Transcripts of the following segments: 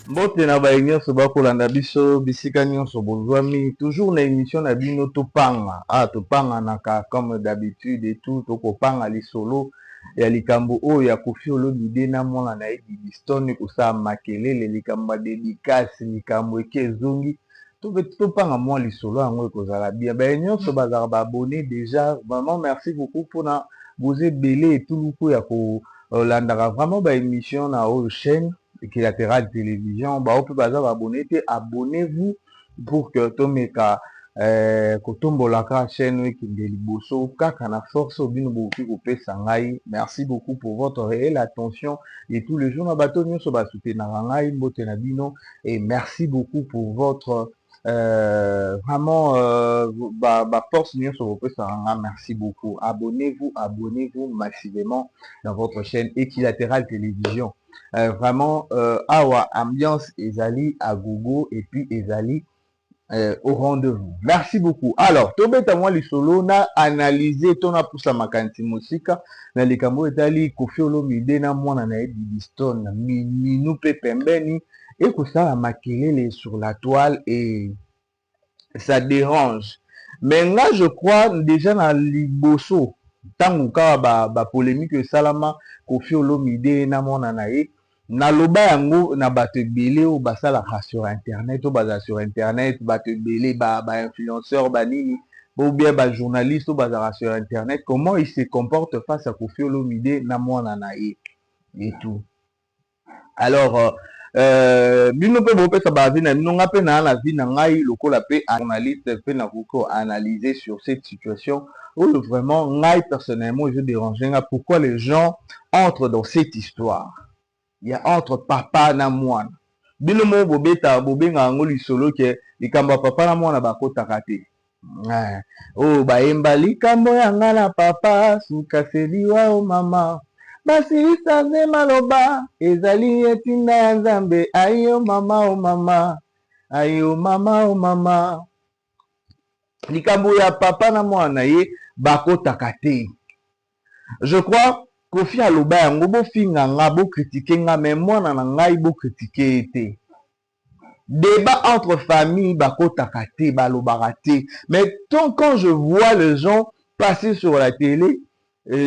Mbote na ba nyonso bakolanda biso bisika nyonso bozwami toujours na émission na bino topanga topanga naka comme d'habitude et tout tokopanga lisolo ya likambo oyo ya Koffi Olomide na mwana na ye Bidiston kosala makelele likambo ya dédicace likambo eke ezongi topanga mwa lisolo yango ekozala bien ba nyonso bazala ba abonné déjà vraiment merci beaucoup mpona vous ebele etuluku ya kolandaka vraiment ba émission na oyo chaîne Equilatéral Télévision, bah, on peut pas abonner, abonnez-vous pour que tomeka kotombola ka chaîne qui de liboso kaka na force obino boki kopé sangai. Merci beaucoup pour votre réelle attention et tous les jours na bato nyonso ba soutenir ngai mbote na bino et merci beaucoup pour votre vraiment force nyonso kopé sangai. Merci beaucoup. Abonnez-vous massivement dans votre chaîne Equilatéral Télévision. Vraiment awa ambiance ezali à gogo et puis ezali au rendez-vous. Merci beaucoup. Alors tobeta mwa lisolo na analyser tona pousa makanti musika na likambo etali Koffi Olomide na mwana na Bidiston minu pe pembeni et que ça makelele sur la toile et ça dérange. Mais là je crois déjà na liboso tangu ka ba polémique salama Koffi Olomide na mwana na ye na loba yango na bato ebele o basala sur internet o baza sur internet bato ebele ba influenceur ba nini ou bien ba journaliste o baza sur internet comment il se comporte face à Koffi Olomide na mwana na ye et tout. Alors bino pe bopesa ba vie na bino nga pe na vie na ngai lokola pe analyste pe na ko analyser sur cette situation où vraiment ngai personnellement je dérange pourquoi les gens entrent dans cette histoire. Il y a entre papa na mwana bino mo bobeta bobenga ngo lisolo ke likambo papa na mwana bakotaka te oh bayemba likambo yanga na papa sukaseliwa o mama basilisa ze maloba ezali etinda ya nzambe ayo mama o mama ayo mama o mama likambo ya papa na mwana ye bakotaka te. Je crois Koffi aloba yango bofinga nga bo critiquer nga mais mwana na ngai bo critiquer te. Débat entre familles bakotaka te balobaka te. Mais quand je vois les gens passer sur la télé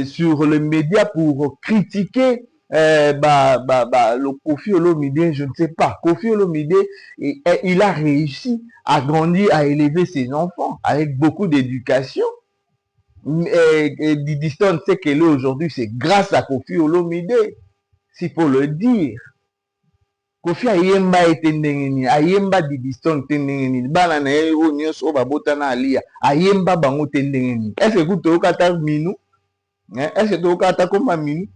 sur les médias pour critiquer le Koffi Olomide, je ne sais pas. Koffi Olomide, il a réussi à grandir, à élever ses enfants avec beaucoup d'éducation. Bidiston sait qu'elle est aujourd'hui, c'est grâce à Koffi Olomide, s'il faut le dire. Koffi ayemba etendengeni, ayemba Bidiston tendengeni, bana na yo nyonso babota na alia, ayemba bango tendengeni. Est-ce que tu okata minu? Est-ce que tu okata koma minu?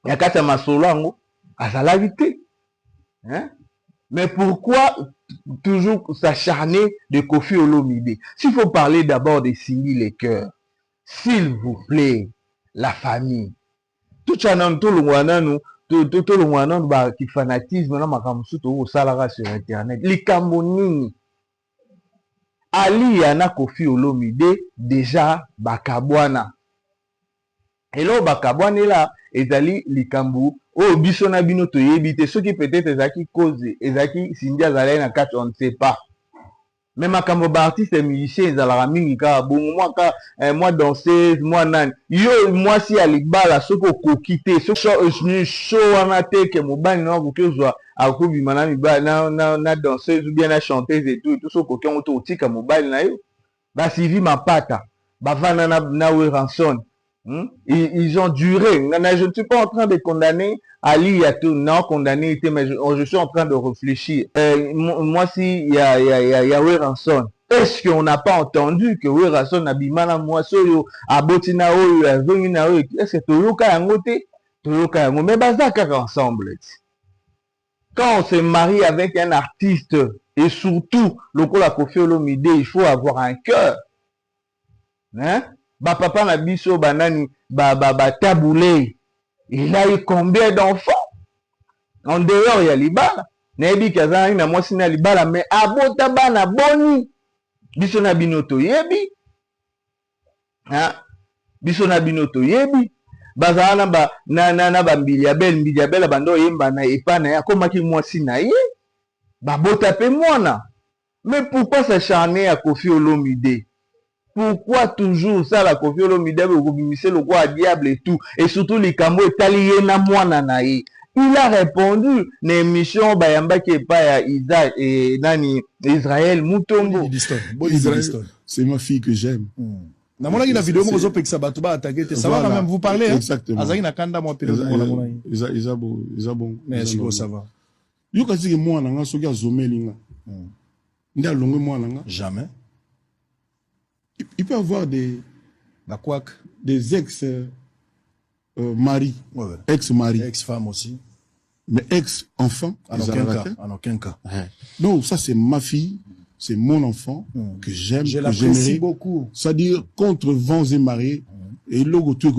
Yakata masolo ango, azalaki te. Mais pourquoi toujours s'acharner de Koffi Olomide? S'il faut parler d'abord de Cindy les cœurs, s'il vous plaît, la famille. Tout le monde qui fanatisme na makamsu to osala sur internet. Likambo nini? Ali yana Koffi Olomide déjà bakabwana. Et là bakabwana là ezali likambo oh biso na bino to yebite ceux qui peut-être ezaki cause ezaki Cindy azalai na kati on ne sait pas. Même makambo ba artiste et musicien ezalaka mingi ka bon moi danseuse moi nan yo moi si alibala soko kokite soko show wana te ke mobali na kokezwa akobima na mibala na danseuse ou bien na chanteuse et tout soko kongo to tika mobali na yo ba suivi mapata bavana na we ranson. Ils ont duré. Je ne suis pas en train de condamner Ali Yatou, non condamné, mais je suis en train de réfléchir. Moi, si il y a Ranson, est-ce qu'on n'a pas entendu que Ranson a bimana moi soyo abotina oyo azongina oyo est-ce que toyoka yangote toyoka yango mais bazaka ensemble. Quand on se marie avec un artiste et surtout lokola Koffi Olomide, il faut avoir un cœur. Ba papa na biso banani taboulé. Il a eu combien d'enfants en dehors ya libala nayebi kazana na mwasi na libala mais abota bana boni biso na binoto yebi biso na binoto yebi bazala na bambili ya bel bando yemba na epana ya komaki mwasi na ye babota pe mwana. Mais pourquoi s'acharner à Kofi Olomide? Pourquoi toujours ça la Kofi Olomide c'est le roi diable et tout, et surtout les Kambo et na mwana na ye? Il a répondu l'émission bayamba qui est pas à Isaac et nani Israël Mutombo. C'est ma fille que j'aime. Na mona la vidéo mo zo pekisa bato ba attaquer ça va quand même vous parler hein. Exactement. Azaki na kanda mo pele mo na mona. Isa bon. Merci beaucoup ça va. Yo kasi ke mwana nga soki azomelinga. Nda longue mwana nga. Jamais. Il peut avoir des ex mari, ex-mari, ex-femme aussi. Mais ex-enfant, en aucun cas. Non, ça c'est ma fille, c'est mon enfant que j'aime, je l'apprécie beaucoup. C'est-à-dire contre vents et marées, et logo tout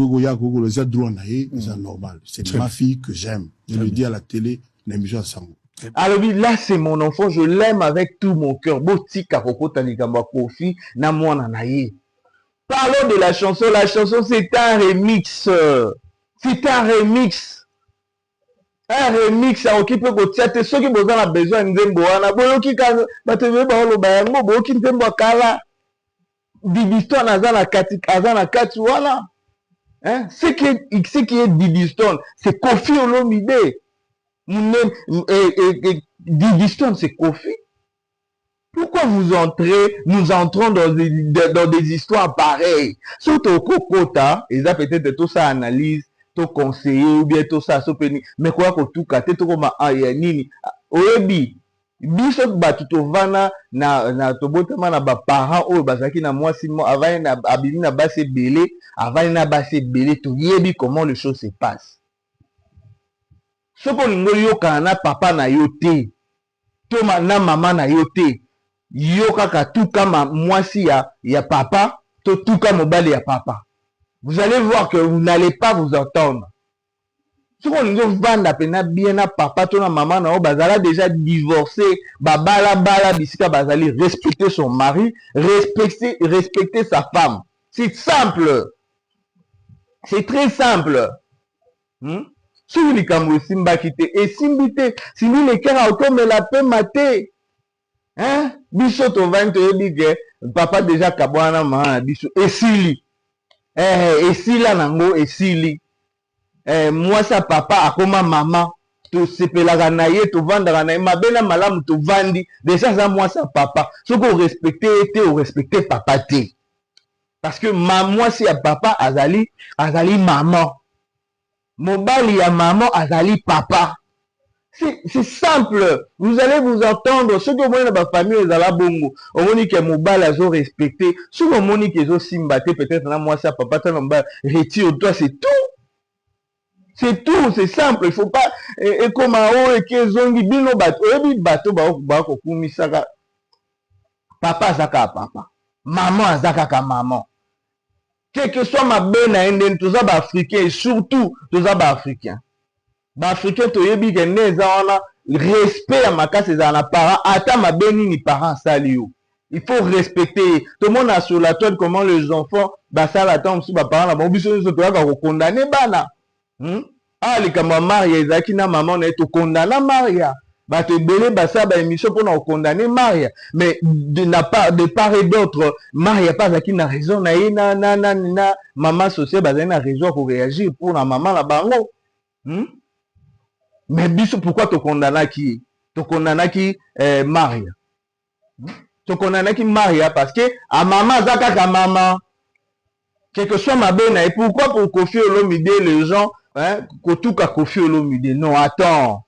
c'est normal. C'est ma fille que j'aime. Je le dis à la télé, l'émission à Sango. Alors là c'est mon enfant, je l'aime avec tout mon cœur. Botika kokota likamba kofi na mwana na ye. Parlons de la chanson c'est un remix. C'est un remix. Un remix à occupé ko tiate ceux qui besoin a besoin nzembo wana boyoki ka batebe ba lo ba yango boyoki nzembo kala Didiston azana kati voilà. Hein, ce qui est Didiston, c'est Kofi Olomide. Didiston c'est Kofi. Pourquoi nous entrons dans des histoires pareilles? Surtout Kokota, ils ont peut-être tout ça analyse, tout conseiller ou bien tout ça sopeni. Mais quoi que tout cas, tout comme nini. Oebi, biso batuto vana na tobotama na ba parents o bazaki na mwasi mo avant na abimi na base belé, avant na base belé to yebi comment les choses se passent. Sopo lingo yoka na papa na yote. Toma na maman na yote. Yoka ka tout kama mwasi ya papa, tout kama mobali ya papa. Vous allez voir que vous n'allez pas vous entendre. Si on nous vend pena bien na papa, to na maman na o bazala déjà divorcé, bala bisika bazali respecter son mari, respecter sa femme. C'est simple. C'est très simple. Si vous les kamou simba kite et simbite, si vous les kera auto me la paix maté. Hein? Biso to vante yebige papa déjà kabwana ma biso esili. Esila nango esili. Moi sa papa akoma maman to sepelaka na ye to vandaka na ye mabena malamu to vandi déjà ça moi sa papa. Ce qu'on respecter papa te. Parce que moi si ya papa azali maman. Mobali ya maman azali papa. C'est simple. Vous allez vous entendre. Ceux qui ont dans la famille, ils ont bongo. On dit que mobile a respecté. Ceux qui ont dit qu'ils ont simbaté, peut-être là, moi, ça, papa, t'as retire-toi, c'est tout. C'est tout, c'est simple. Il faut pas, et comme et qu'ils ont dit, bino bateau, et bateau, papa, zaka, papa. Maman, zaka, maman. Quel que soit ma benne, tous les Africains, et surtout, tous les Africains. Africain to yebi ke neza wana respect à ma casse à parents ata ma beni ni parents salio. Il faut respecter tout le monde a sur la toile comment les enfants ça la tombe sur ba parents la bon biso so to ka condamner bana. Ah les kama Maria ezaki na maman na to condamner Maria. Ba te belé ça ba émission pour na condamner Maria. Mais de part et d'autre Maria pas zaki na raison na maman sociale ba na raison pour réagir pour la maman la bango. Mais biso pourquoi te condamna qui Maria? Te condamna qui Maria parce que à maman zaka ka maman. Quel que soit ma benne et pourquoi pour Kofi Olomide les gens hein kotuka Kofi Olomide non attends.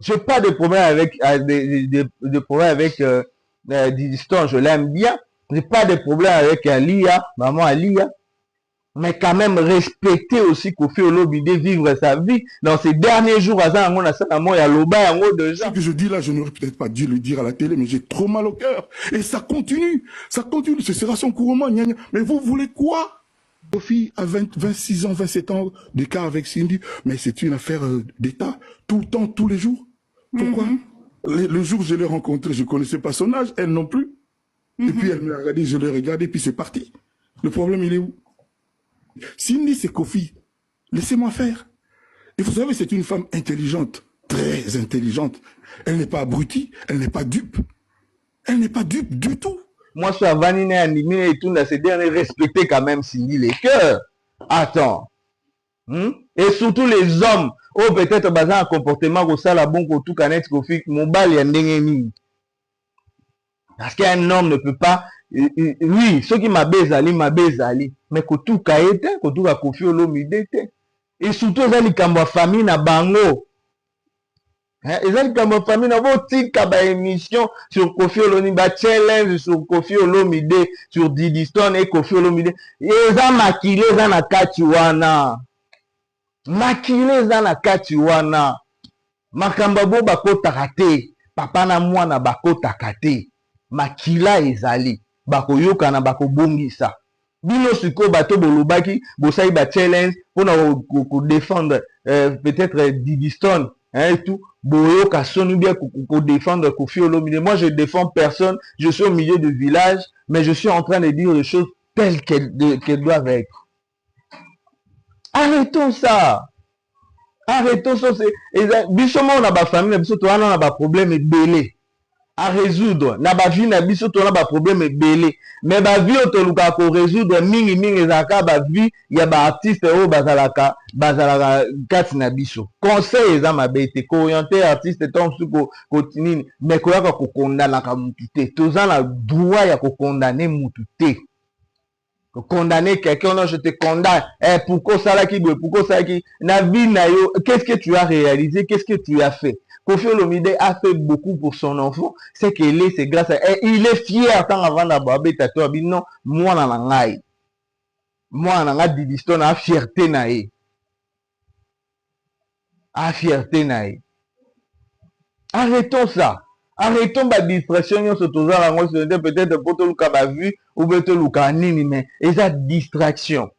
J'ai pas de problème avec des problèmes avec Didiston, je l'aime bien. J'ai pas de problème avec Alia, maman Alia. Mais quand même respecter aussi Kofi Olomide vivre sa vie dans ces derniers jours à ça on a ça moi ya loba yango déjà. Ce que je dis là, je n'aurais peut-être pas dû le dire à la télé, mais j'ai trop mal au cœur et ça continue, ce sera son couronnement. Mais vous voulez quoi? Kofi a 26 ans, 27 ans d'écart avec Cindy, mais c'est une affaire d'État tout le temps, tous les jours. Pourquoi? Le jour où je l'ai rencontré, je connaissais pas son âge, elle non plus. Et puis elle me l'a regardé, je l'ai regardé, puis c'est parti. Le problème il est où? Cindy, c'est Kofi. Laissez-moi faire. Et vous savez, c'est une femme intelligente, très intelligente. Elle n'est pas abrutie, elle n'est pas dupe. Elle n'est pas dupe du tout. Moi, je suis à Vanine animé et tout, ces derniers respecter quand même Cindy les cœurs. Attends. Et surtout les hommes, oh peut-être basé un comportement comme ça, la bon tout canette Kofi, mon bal y a ndengeni. Parce qu'un homme ne peut pas, oui, ceux qui m'abaissent ali, mais que tout kaete, que tout a Kofi Olomide. Et surtout, les likambo famille na bango. Les likambo famille na bo tika ba émission sur Kofi Olomide, ba challenge sur Kofi Olomide, sur Didi Stone et Kofi Olomide. Ils ont maquillé dans la katiwana. Maquillé dans la katiwana. Makambabo bako takate. Papa na mwana bako takate. Makila ezali. Bako yoka na bako bongisa. Bino siko bato bolobaki, bosai ba challenge pour défendre peut-être Didi Stone et tout. Boyoka sonu bien pour défendre Kofi Olomide. Moi je défends personne, je suis au milieu du village, mais je suis en train de dire les choses telles qu'elles doivent être. Arrêtons ça. Arrêtons ça. Bisoma on a ba famille, biso on a ba problème belé. À résoudre. Na ba vie na biso on a ba problème belé. Mais ba vie otoluka ko résoudre mingi zaka ba vie ya ba artiste o bazalaka kati na biso. Conseil eza mabete ko orienter artiste tom suko continue mais ko yaka ko condamna ka mutu te. Toza na droit ya ko condamner mutu te. Condamner quelqu'un, non, je te condamne. Pourquoi ça là qui veut, pourquoi ça qui, na vie na yo, qu'est-ce que tu as réalisé, qu'est-ce que tu as fait? Kofi Olomide a fait beaucoup pour son enfant, c'est qu'il est, c'est grâce à, il est fier tant avant d'avoir tato, non, moi na ngai. Moi na ngai Didi Stone a fierté na e. A fierté na e. Arrêtons ça. Arrêtons la distraction sur tout ça, peut-être pour tout le cas ba vu ou peut-être le cas nini, mais et ça distraction.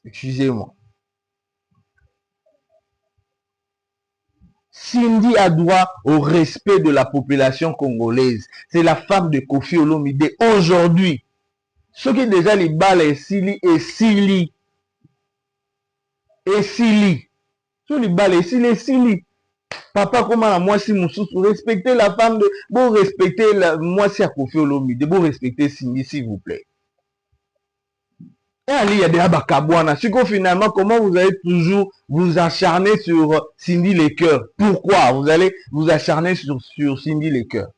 Excusez-moi. Cindy a droit au respect de la population congolaise. C'est la femme de Kofi Olomide aujourd'hui. Ceux qui déjà les balles et Sili. Ceux les balles et Sili. Papa, comment la moi si respectez la femme de, bon respectez la, moi si à Kofi Olomide, bon respectez Cindy s'il vous plaît. Et allez, il y a des abakabouana. Finalement, comment vous allez toujours vous acharner sur Cindy les cœurs? Pourquoi vous allez vous acharner sur Cindy les cœurs?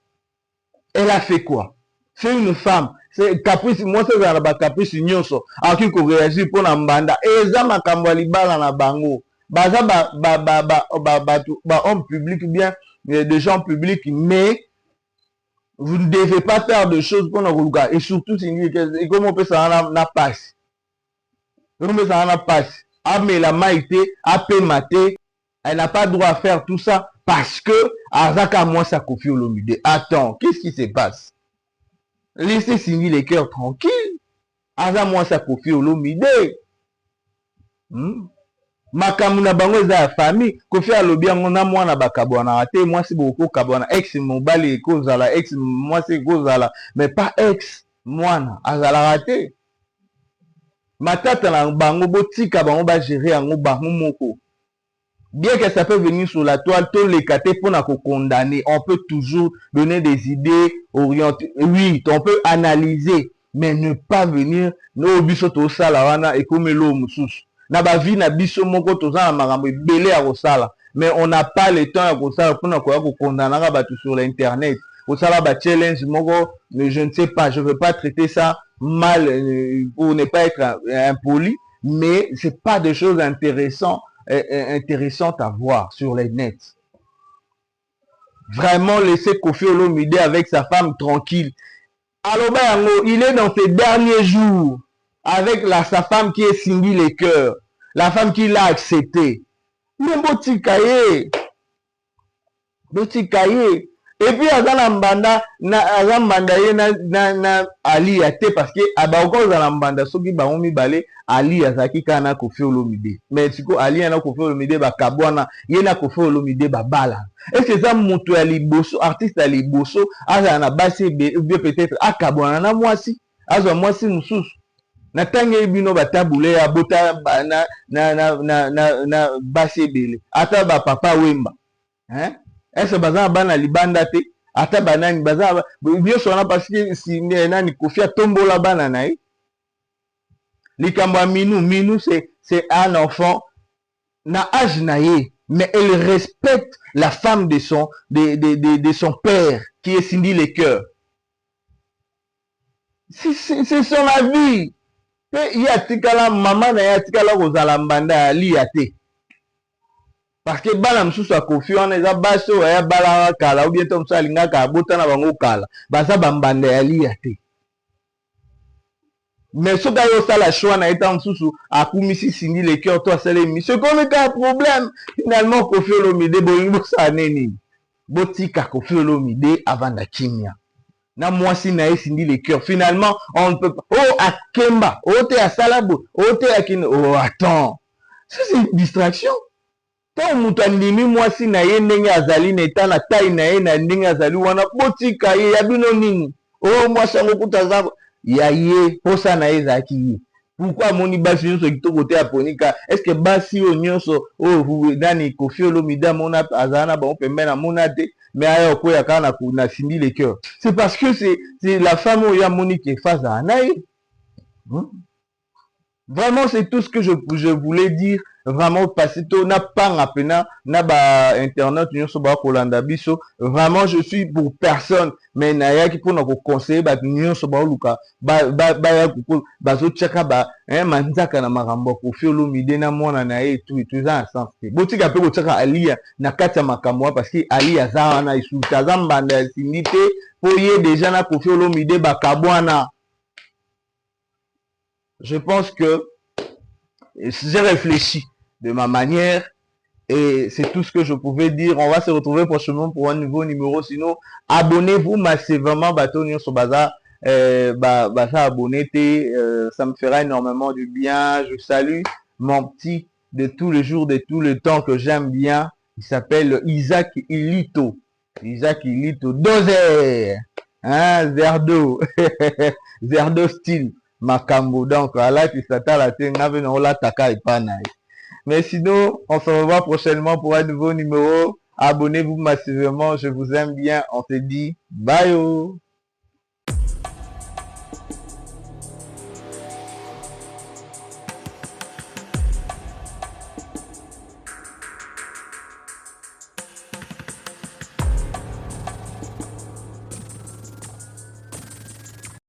Elle a fait quoi? C'est une femme. C'est caprice, moi c'est un caprice nyonso. A qui ko réagir pour la mbanda. Et ça ma kambali bala na bango. Baza homme public ou bien des gens publics, mais vous ne devez pas faire de choses pour nos gars. Et surtout, comment on peut ça na passe. Comment on peut ça na passe. Mais la maïté, AP maté, elle n'a pas droit à faire tout ça parce que Azaka moi ça Kofi Olomide. Attends, qu'est-ce qui se passe? Laissez Cindy les cœurs tranquilles. Azaka moi ça Kofi Olomide. Makamuna bango eza ya famille Kofi alobi yango na mwana bakabwana ate moi si boko kabwana ex mobali ekozala ex moi si ekozala mais pas ex mwana azala raté matata na bango botika bango ba gérer yango bango moko bien que ça peut venir sur la toile tout les catés pour na condamner on peut toujours donner des idées orientées oui on peut analyser mais ne pas venir no biso to sala wana ekomelo mususu. Na ba vie na biso moko toza na makambo ebele ya kosala mais on n'a pas le temps ya kosala pour na koya ko condamner bato sur l'internet kosala ba challenge moko mais je ne sais pas je veux pas traiter ça mal pour ne pas être impoli mais c'est pas des choses intéressantes à voir sur les nets. Vraiment laisser Kofi Olomide avec sa femme tranquille. Alors ben il est dans ses derniers jours avec sa femme qui est Cindy les cœurs, la femme qui l'a accepté. Mais Botikaye. Et puis Azalambanda na Ali ate parce que abako Azalambanda soki baomi balé Ali azaki kana Kofi Olomide. Mais siko Ali na Kofi Olomide ba kabwana, yena Kofi Olomide ba bala. Et c'est ça moto ya liboso, artiste ya liboso, azana basi bien peut-être akabwana na mwasi, azwa mwasi mususu. Na tangi bino batabule ya bota na basi ebele. Ata ba papa wemba. Hein? Est-ce baza bana libanda te? Ata banani baza bien sona parce que si nani kofia tombola bana na ye. Likambo ya Minou c'est un enfant na âge na ye, mais elle respecte la femme de son père qui est Cindy le cœur. C'est son avis. Il y a tikala maman na ya tikala kozala mbanda ali ate. Parce que bana msusu akofi wana eza baso ya bala kala ou bien tom ça linga ka bota na bango kala. Baza bambanda ya ali ate. Mais ce gars yo la choix na étant msusu akumisi Cindy le cœur toi c'est l'émission. Comme il y a un problème finalement Koffi Olomide boyingo sa neni. Botika Koffi Olomide avant la kimia. Na mwasi na ye Cindy le cœur. Finalement, on ne peut pas. Oh, Akemba. Oh, t'es à Salabo. Oh, t'es à Kino. Oh, attends. Ça, c'est une distraction. Tant moutandimi mwasi na ye ndenge azali neta na taille na ye na ndenge azali wana botika ye yabino nini. Oh, mwasi yango kutaza. Ya ye, posa na ye zaki ye. Pourquoi moni basi nyonso kitoko te aponika? Est-ce que basi o nyonso oh nani Koffi Olomide mona azana ba pembe na mona te? Mais ayo ko ya kana na Cindy le cœur. C'est parce que c'est la femme où il y a Monique et face à Anaï. Vraiment, c'est tout ce que je voulais dire. Vraiment, parce que n'a pas rappena, n'a pas internet, nous sommes pas Kolanda biso. Vraiment, je suis pour personne. Mais naya qui pour nous conseiller, bah nous sommes pas Luka, bah zo chaka bah manzaka na marambo Koffi Olomide na mwana na et tout ça sens. Boti ka pe ko chaka alia na kati ya makambo parce que ali aza na isuka zambanda sinité pour y déjà na Koffi Olomide ba kabwana. Je pense que j'ai réfléchi de ma manière et c'est tout ce que je pouvais dire. On va se retrouver prochainement pour un nouveau numéro. Sinon, abonnez-vous massivement. Bateau sur Baza, abonné, ça me fera énormément du bien. Je salue mon petit de tous les jours, de tout le temps que j'aime bien. Il s'appelle Isaac Ilito. Isaac Ilito, Dozer, hein, Zerdo, Zerdo style. Makambo donc là tu s'attends à la taka et pas naï. Mais sinon on se revoit prochainement pour un nouveau numéro. Abonnez-vous massivement, je vous aime bien. On se dit bye.